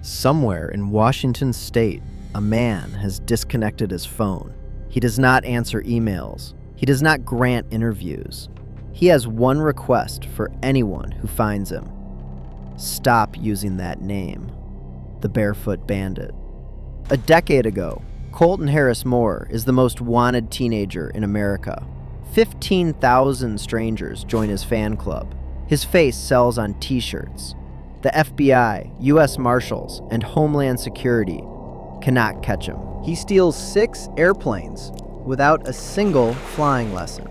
Somewhere in Washington state, a man has disconnected his phone. He does not answer emails. He does not grant interviews. He has one request for anyone who finds him. Stop using that name. The Barefoot Bandit. A decade ago, Colton Harris-Moore is the most wanted teenager in America. 15,000 strangers join his fan club. His face sells on t-shirts. The FBI, U.S. Marshals, and Homeland Security cannot catch him. He steals 6 airplanes without a single flying lesson.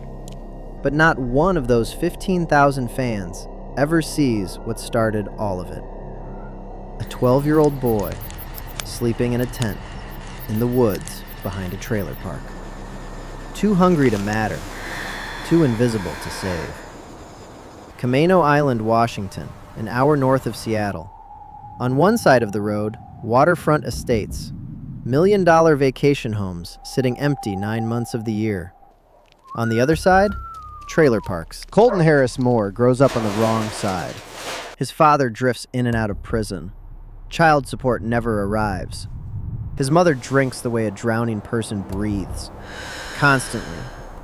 But not one of those 15,000 fans ever sees what started all of it. A 12-year-old boy sleeping in a tent in the woods behind a trailer park. Too hungry to matter, too invisible to save. Camano Island, Washington, an hour north of Seattle. On one side of the road, waterfront estates, million-dollar vacation homes sitting empty 9 months of the year. On the other side, trailer parks. Colton Harris-Moore grows up on the wrong side. His father drifts in and out of prison. Child support never arrives. His mother drinks the way a drowning person breathes, constantly,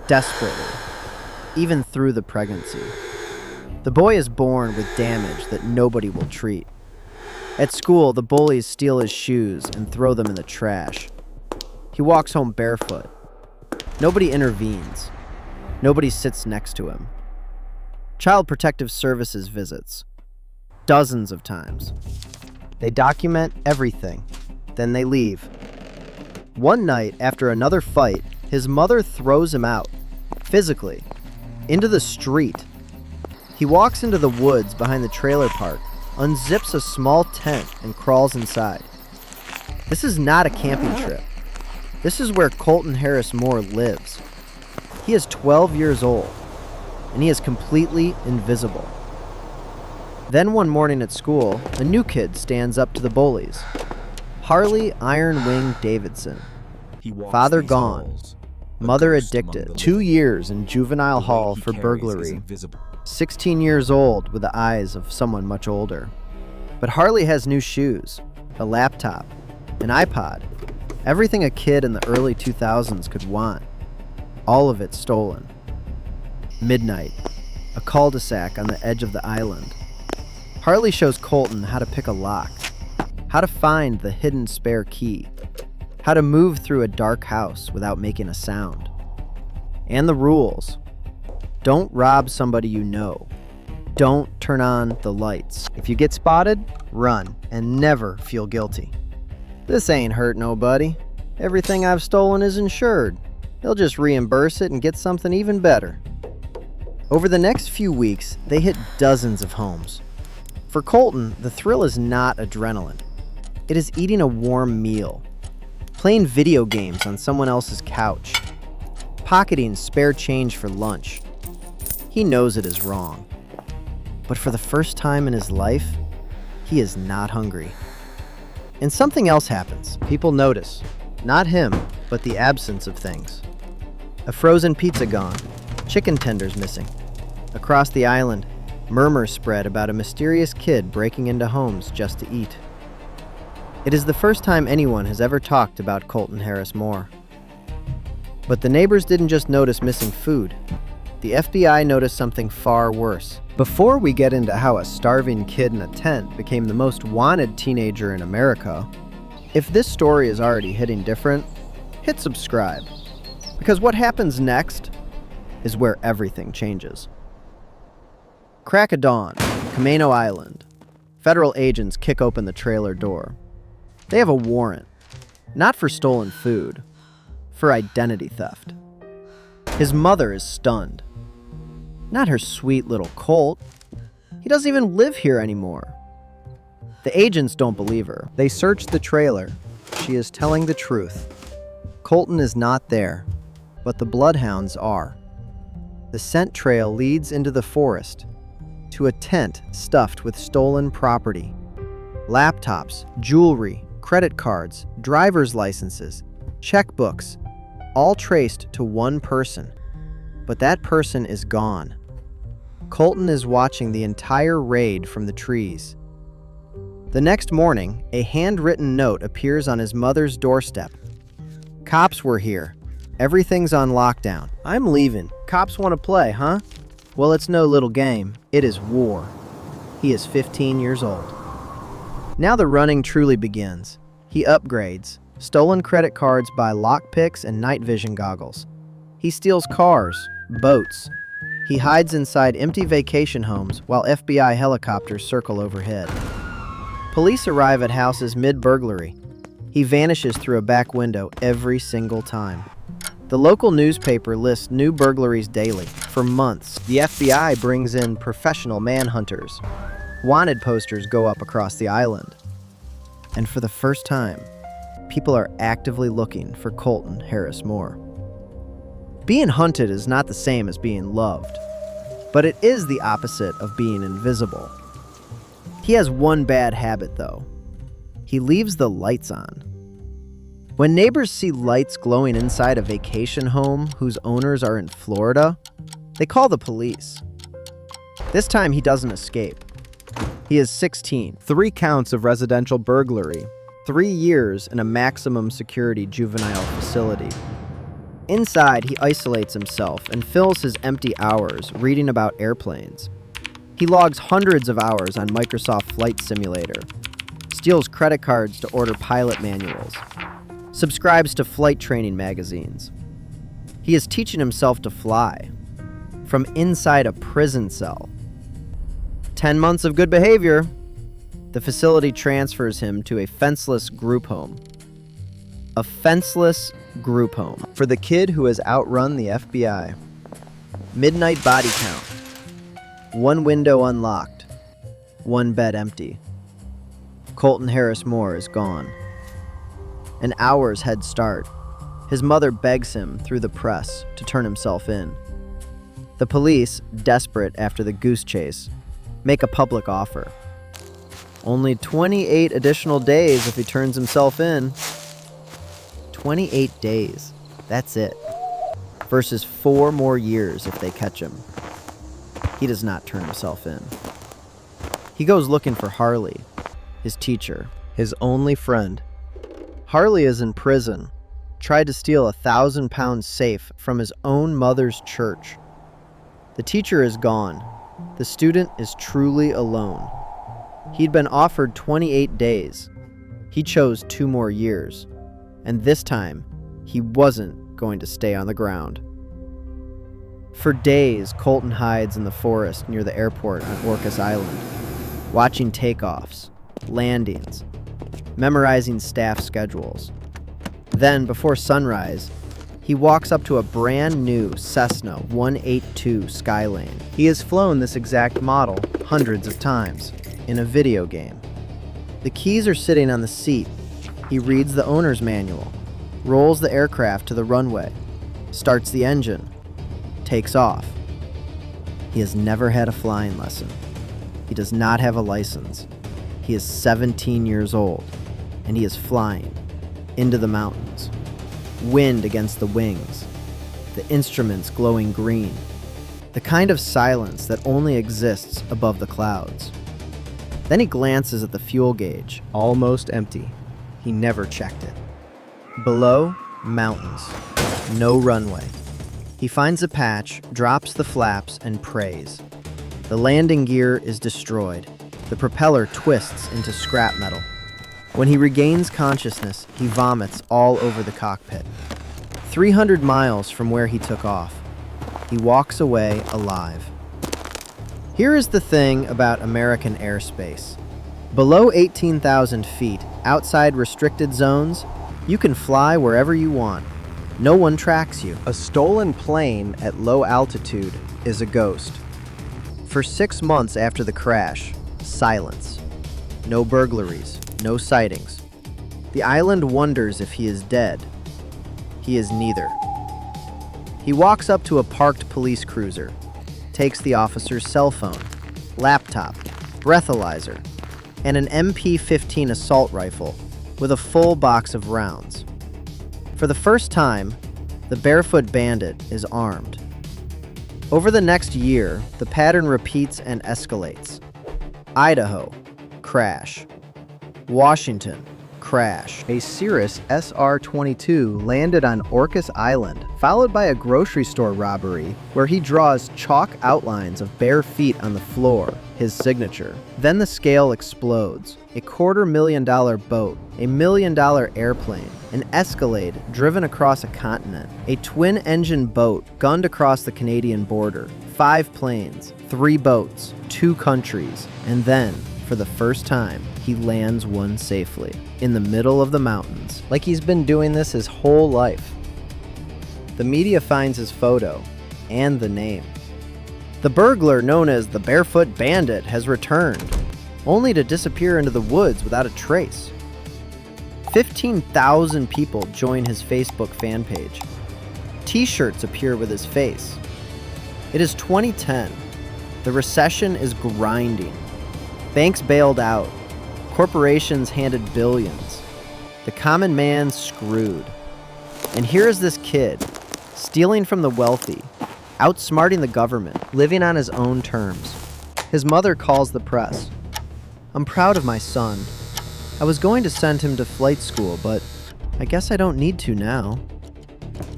desperately, even through the pregnancy. The boy is born with damage that nobody will treat. At school, the bullies steal his shoes and throw them in the trash. He walks home barefoot. Nobody intervenes. Nobody sits next to him. Child Protective Services visits. Dozens of times. They document everything. Then they leave. One night, after another fight, his mother throws him out, physically, into the street. He walks into the woods behind the trailer park, unzips a small tent, and crawls inside. This is not a camping trip. This is where Colton Harris-Moore lives. He is 12 years old, and he is completely invisible. Then one morning at school, a new kid stands up to the bullies. Harley Iron Wing Davidson. Father gone. Mother addicted. 2 years in juvenile hall for burglary. 16 years old with the eyes of someone much older. But Harley has new shoes, a laptop, an iPod, everything a kid in the early 2000s could want. All of it stolen. Midnight, a cul-de-sac on the edge of the island. Harley shows Colton how to pick a lock, how to find the hidden spare key, how to move through a dark house without making a sound. And the rules. Don't rob somebody you know. Don't turn on the lights. If you get spotted, run and never feel guilty. This ain't hurt nobody. Everything I've stolen is insured. They'll just reimburse it and get something even better. Over the next few weeks, they hit dozens of homes. For Colton, the thrill is not adrenaline. It is eating a warm meal, playing video games on someone else's couch, pocketing spare change for lunch. He knows it is wrong. But for the first time in his life, he is not hungry. And something else happens. People notice. Not him, but the absence of things. A frozen pizza gone. Chicken tenders missing. Across the island, murmurs spread about a mysterious kid breaking into homes just to eat. It is the first time anyone has ever talked about Colton Harris-Moore. But the neighbors didn't just notice missing food. The FBI noticed something far worse. Before we get into how a starving kid in a tent became the most wanted teenager in America, if this story is already hitting different, hit subscribe. Because what happens next is where everything changes. Crack of dawn, Camano Island. Federal agents kick open the trailer door. They have a warrant, not for stolen food, for identity theft. His mother is stunned. Not her sweet little Colt. He doesn't even live here anymore. The agents don't believe her. They search the trailer. She is telling the truth. Colton is not there, but the bloodhounds are. The scent trail leads into the forest, to a tent stuffed with stolen property. Laptops, jewelry, credit cards, driver's licenses, checkbooks, all traced to one person. But that person is gone. Colton is watching the entire raid from the trees. The next morning, a handwritten note appears on his mother's doorstep. Cops were here. Everything's on lockdown. I'm leaving. Cops want to play, huh? Well, it's no little game. It is war. He is 15 years old. Now the running truly begins. He upgrades. Stolen credit cards buy lockpicks and night vision goggles. He steals cars, boats. He hides inside empty vacation homes while FBI helicopters circle overhead. Police arrive at houses mid-burglary. He vanishes through a back window every single time. The local newspaper lists new burglaries daily. For months, the FBI brings in professional manhunters. Wanted posters go up across the island. And for the first time, people are actively looking for Colton Harris-Moore. Being hunted is not the same as being loved, but it is the opposite of being invisible. He has one bad habit, though. He leaves the lights on. When neighbors see lights glowing inside a vacation home whose owners are in Florida, they call the police. This time he doesn't escape. He is 16, 3 counts of residential burglary, 3 years in a maximum security juvenile facility. Inside, he isolates himself and fills his empty hours reading about airplanes. He logs hundreds of hours on Microsoft Flight Simulator, steals credit cards to order pilot manuals, subscribes to flight training magazines. He is teaching himself to fly from inside a prison cell. 10 months of good behavior. The facility transfers him to a fenceless group home. A fenceless group home for the kid who has outrun the FBI. Midnight body count. 1 window unlocked. 1 bed empty. Colton Harris-Moore is gone. An hour's head start. His mother begs him through the press to turn himself in. The police, desperate after the goose chase, make a public offer. Only 28 additional days if he turns himself in. 28 days. That's it. Versus 4 more years if they catch him. He does not turn himself in. He goes looking for Harley, his teacher, his only friend. Harley is in prison, tried to steal a 1,000-pound safe from his own mother's church. The teacher is gone. The student is truly alone. He'd been offered 28 days. He chose 2 more years. And this time, he wasn't going to stay on the ground. For days, Colton hides in the forest near the airport on Orcas Island, watching takeoffs, landings, memorizing staff schedules. Then, before sunrise, he walks up to a brand new Cessna 182 Skylane. He has flown this exact model hundreds of times in a video game. The keys are sitting on the seat. He reads the owner's manual, rolls the aircraft to the runway, starts the engine, takes off. He has never had a flying lesson. He does not have a license. He is 17 years old, and he is flying into the mountains. Wind against the wings, the instruments glowing green, the kind of silence that only exists above the clouds. Then he glances at the fuel gauge, almost empty. He never checked it. Below, mountains, no runway. He finds a patch, drops the flaps, and prays. The landing gear is destroyed. The propeller twists into scrap metal. When he regains consciousness, he vomits all over the cockpit. 300 miles from where he took off, he walks away alive. Here is the thing about American airspace. Below 18,000 feet, outside restricted zones, you can fly wherever you want. No one tracks you. A stolen plane at low altitude is a ghost. For 6 months after the crash, silence. No burglaries, no sightings. The island wonders if he is dead. He is neither. He walks up to a parked police cruiser, takes the officer's cell phone, laptop, breathalyzer, and an MP-15 assault rifle with a full box of rounds. For the first time, the barefoot bandit is armed. Over the next year, the pattern repeats and escalates. Idaho, crash. Washington. Crash. A Cirrus SR-22 landed on Orcas Island, followed by a grocery store robbery where he draws chalk outlines of bare feet on the floor, his signature. Then the scale explodes. A $250,000 boat, a $1 million airplane, an Escalade driven across a continent, a twin-engine boat gunned across the Canadian border, 5 planes, 3 boats, 2 countries, and then, for the first time, he lands one safely, in the middle of the mountains, like he's been doing this his whole life. The media finds his photo, and the name. The burglar known as the Barefoot Bandit has returned, only to disappear into the woods without a trace. 15,000 people join his Facebook fan page. T-shirts appear with his face. It is 2010. The recession is grinding. Banks bailed out. Corporations handed billions. The common man screwed. And here is this kid, stealing from the wealthy, outsmarting the government, living on his own terms. His mother calls the press. "I'm proud of my son. I was going to send him to flight school, but I guess I don't need to now."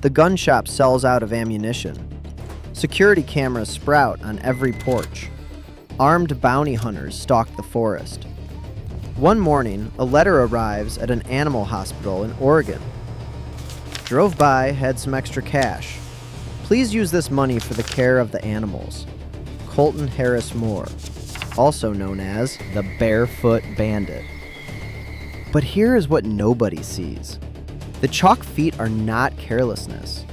The gun shop sells out of ammunition. Security cameras sprout on every porch. Armed bounty hunters stalk the forest. One morning, a letter arrives at an animal hospital in Oregon. "Drove by, had some extra cash. Please use this money for the care of the animals. Colton Harris-Moore, also known as the Barefoot Bandit." But here is what nobody sees. The chalk feet are not carelessness.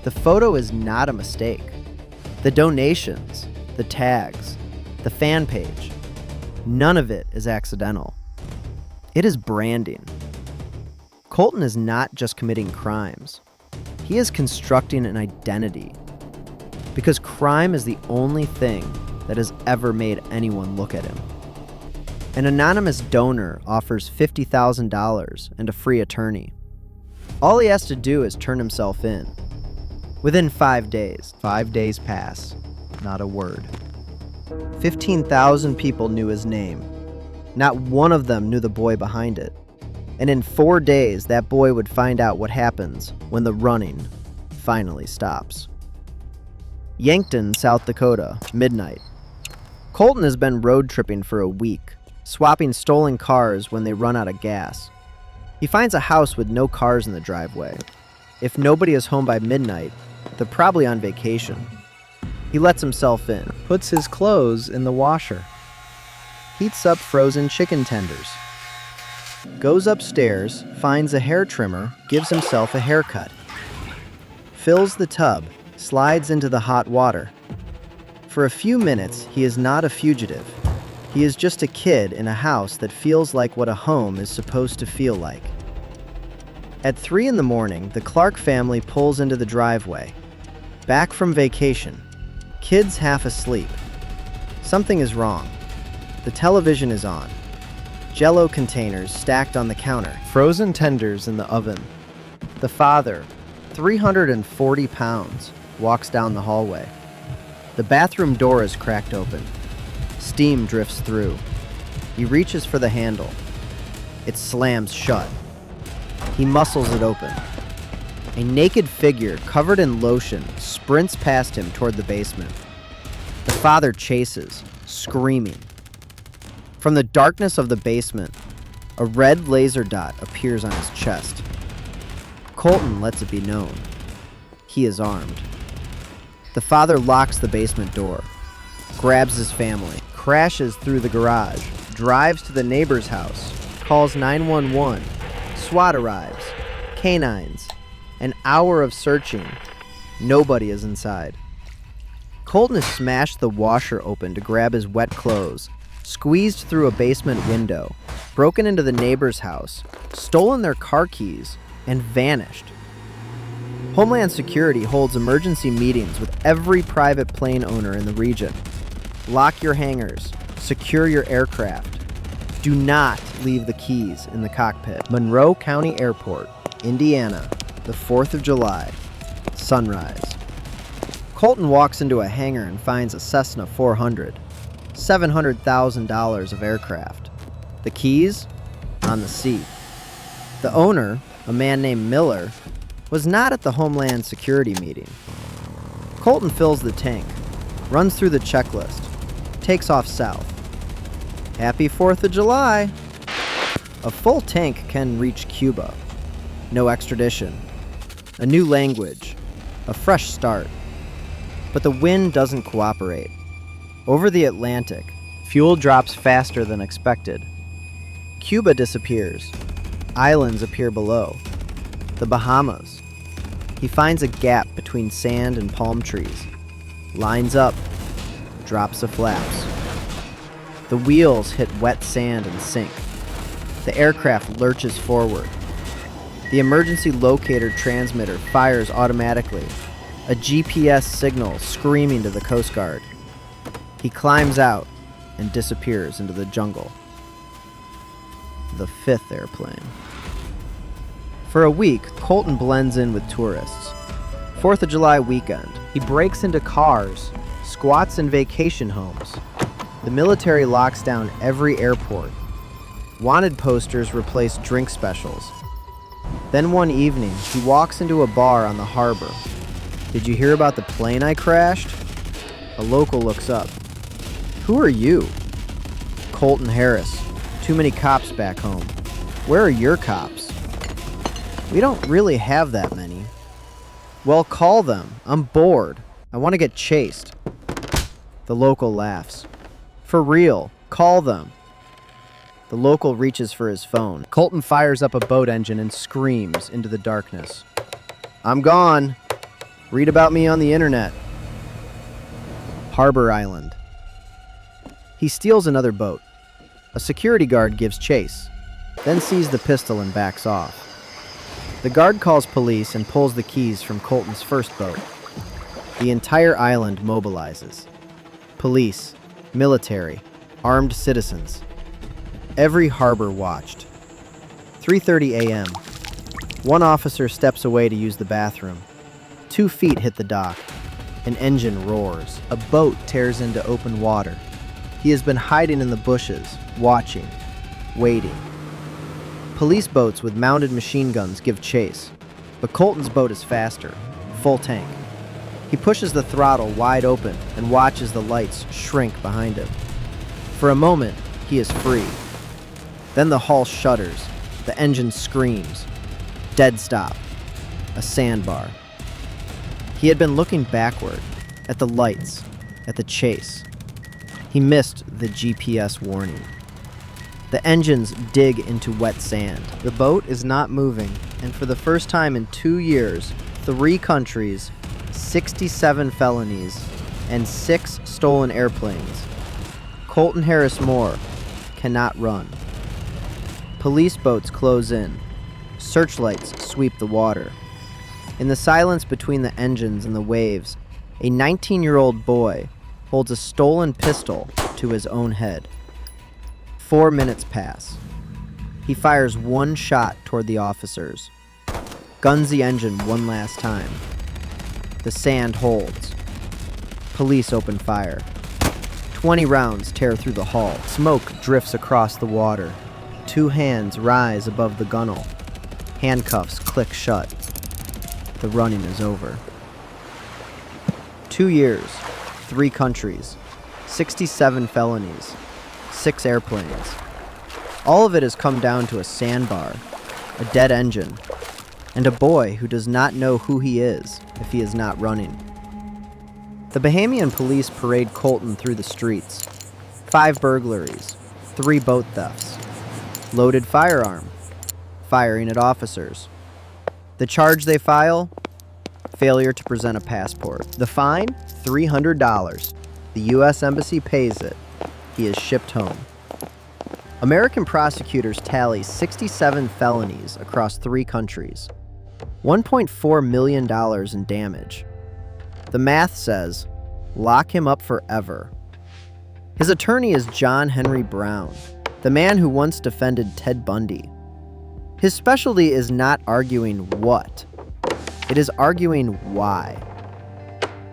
The photo is not a mistake. The donations, the tags, the fan page, none of it is accidental. It is branding. Colton is not just committing crimes. He is constructing an identity. Because crime is the only thing that has ever made anyone look at him. An anonymous donor offers $50,000 and a free attorney. All he has to do is turn himself in. Within 5 days pass, not a word. 15,000 people knew his name. Not one of them knew the boy behind it. And in 4 days, that boy would find out what happens when the running finally stops. Yankton, South Dakota, midnight. Colton has been road tripping for a week, swapping stolen cars when they run out of gas. He finds a house with no cars in the driveway. If nobody is home by midnight, they're probably on vacation. He lets himself in, puts his clothes in the washer, heats up frozen chicken tenders, goes upstairs, finds a hair trimmer, gives himself a haircut, fills the tub, slides into the hot water. For a few minutes, he is not a fugitive. He is just a kid in a house that feels like what a home is supposed to feel like. At 3 a.m, the Clark family pulls into the driveway. Back from vacation. Kids half asleep. Something is wrong. The television is on. Jell-O containers stacked on the counter. Frozen tenders in the oven. The father, 340 pounds, walks down the hallway. The bathroom door is cracked open. Steam drifts through. He reaches for the handle. It slams shut. He muscles it open. A naked figure covered in lotion sprints past him toward the basement. The father chases, screaming. From the darkness of the basement, a red laser dot appears on his chest. Colton lets it be known. He is armed. The father locks the basement door, grabs his family, crashes through the garage, drives to the neighbor's house, calls 911. SWAT arrives. Canines. An hour of searching. Nobody is inside. Colton has smashed the washer open to grab his wet clothes, squeezed through a basement window, broken into the neighbor's house, stolen their car keys, and vanished. Homeland Security holds emergency meetings with every private plane owner in the region. Lock your hangars. Secure your aircraft. Do not leave the keys in the cockpit. Monroe County Airport, Indiana, the 4th of July, sunrise. Colton walks into a hangar and finds a Cessna 400, $700,000 of aircraft. The keys? on the seat. The owner, a man named Miller, was not at the Homeland Security meeting. Colton fills the tank, runs through the checklist, takes off south. Happy 4th of July! A full tank can reach Cuba. No extradition. A new language. A fresh start. But the wind doesn't cooperate. Over the Atlantic, fuel drops faster than expected. Cuba disappears. Islands appear below. The Bahamas. He finds a gap between sand and palm trees. Lines up. Drops the flaps. The wheels hit wet sand and sink. The aircraft lurches forward. The emergency locator transmitter fires automatically, a GPS signal screaming to the Coast Guard. He climbs out and disappears into the jungle. The 5th airplane. For a week, Colton blends in with tourists. 4th of July weekend. He breaks into cars, squats in vacation homes. The military locks down every airport. Wanted posters replace drink specials. Then one evening, he walks into a bar on the harbor. Did you hear about the plane I crashed? A local looks up. Who are you? Colton Harris. Too many cops back home. Where are your cops? We don't really have that many. Well, call them. I'm bored. I want to get chased. The local laughs. For real, call them. The local reaches for his phone. Colton fires up a boat engine and screams into the darkness. I'm gone. Read about me on the internet. Harbor Island. He steals another boat. A security guard gives chase, then sees the pistol and backs off. The guard calls police and pulls the keys from Colton's first boat. The entire island mobilizes. Police, military, armed citizens. Every harbor watched. 3:30 a.m. One officer steps away to use the bathroom. 2 feet hit the dock. An engine roars. A boat tears into open water. He has been hiding in the bushes, watching, waiting. Police boats with mounted machine guns give chase, but Colton's boat is faster, full tank. He pushes the throttle wide open and watches the lights shrink behind him. For a moment, he is free. Then the hull shudders, the engine screams. Dead stop. A sandbar. He had been looking backward, at the lights, at the chase. He missed the GPS warning. The engines dig into wet sand. The boat is not moving, and for the first time in 2 years, 3 countries, 67 felonies, and 6 stolen airplanes. Colton Harris-Moore cannot run. Police boats close in. Searchlights sweep the water. In the silence between the engines and the waves, a 19-year-old boy holds a stolen pistol to his own head. 4 minutes pass. He fires 1 shot toward the officers. Guns the engine one last time. The sand holds. Police open fire. 20 rounds tear through the hull. Smoke drifts across the water. 2 hands rise above the gunwale. Handcuffs click shut. The running is over. 2 years, 3 countries, 67 felonies, 6 airplanes. All of it has come down to a sandbar, a dead engine, and a boy who does not know who he is if he is not running. The Bahamian police parade Colton through the streets. 5 burglaries, 3 boat thefts, loaded firearm, firing at officers. The charge they file? Failure to present a passport. The fine? $300. The U.S. Embassy pays it. He is shipped home. American prosecutors tally 67 felonies across 3 countries. $1.4 million in damage. The math says, lock him up forever. His attorney is John Henry Brown, the man who once defended Ted Bundy. His specialty is not arguing what, it is arguing why.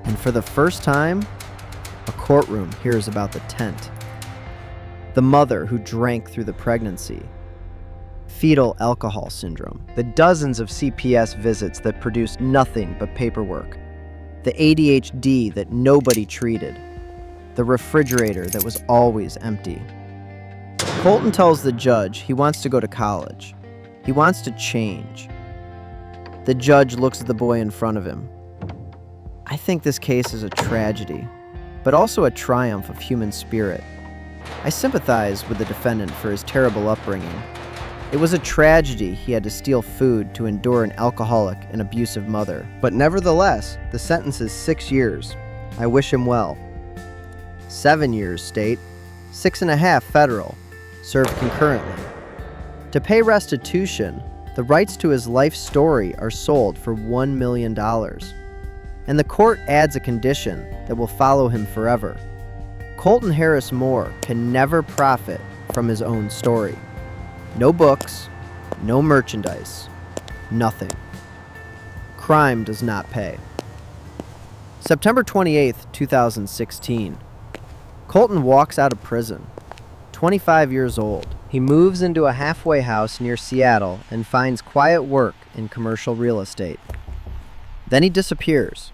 And for the first time, a courtroom hears about the tent. The mother who drank through the pregnancy. fetal alcohol syndrome, the dozens of CPS visits that produced nothing but paperwork, the ADHD that nobody treated, the refrigerator that was always empty. Colton tells the judge he wants to go to college. He wants to change. The judge looks at the boy in front of him. I think this case is a tragedy, but also a triumph of human spirit. I sympathize with the defendant for his terrible upbringing. It was a tragedy he had to steal food to endure an alcoholic and abusive mother. But nevertheless, the sentence is 6 years. I wish him well. 7 years state, 6.5 federal, served concurrently. To pay restitution, the rights to his life story are sold for $1 million. And the court adds a condition that will follow him forever. Colton Harris-Moore can never profit from his own story. No books, no merchandise, nothing. Crime does not pay. September 28th, 2016. Colton walks out of prison. 25 years old. He moves into a halfway house near Seattle and finds quiet work in commercial real estate. Then he disappears.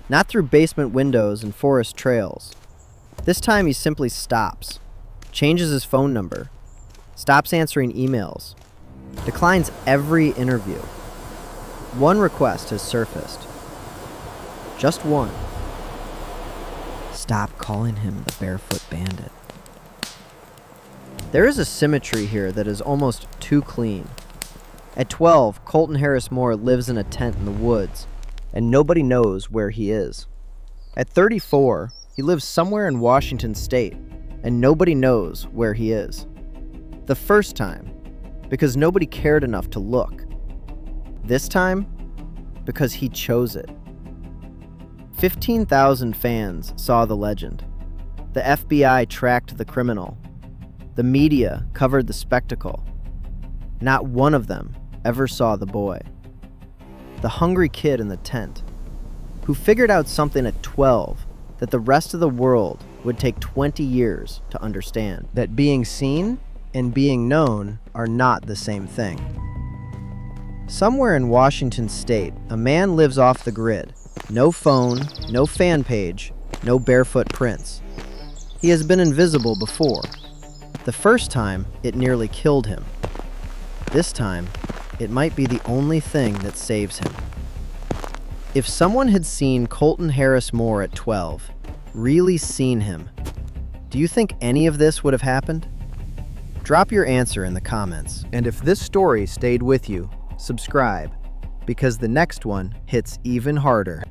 Not through basement windows and forest trails. This time he simply stops, changes his phone number, stops answering emails, declines every interview. One request has surfaced. Just one. Stop calling him the Barefoot Bandit. There is a symmetry here that is almost too clean. At 12, Colton Harris-Moore lives in a tent in the woods, and nobody knows where he is. At 34, he lives somewhere in Washington state, and nobody knows where he is. The first time, because nobody cared enough to look. This time, because he chose it. 15,000 fans saw the legend. The FBI tracked the criminal. The media covered the spectacle. Not one of them ever saw the boy. The hungry kid in the tent, who figured out something at 12 that the rest of the world would take 20 years to understand. That being seen and being known are not the same thing. Somewhere in Washington state, a man lives off the grid. No phone, no fan page, no barefoot prints. He has been invisible before. The first time, it nearly killed him. This time, it might be the only thing that saves him. If someone had seen Colton Harris-Moore at 12, really seen him, do you think any of this would have happened? Drop your answer in the comments. And if this story stayed with you, subscribe, because the next one hits even harder.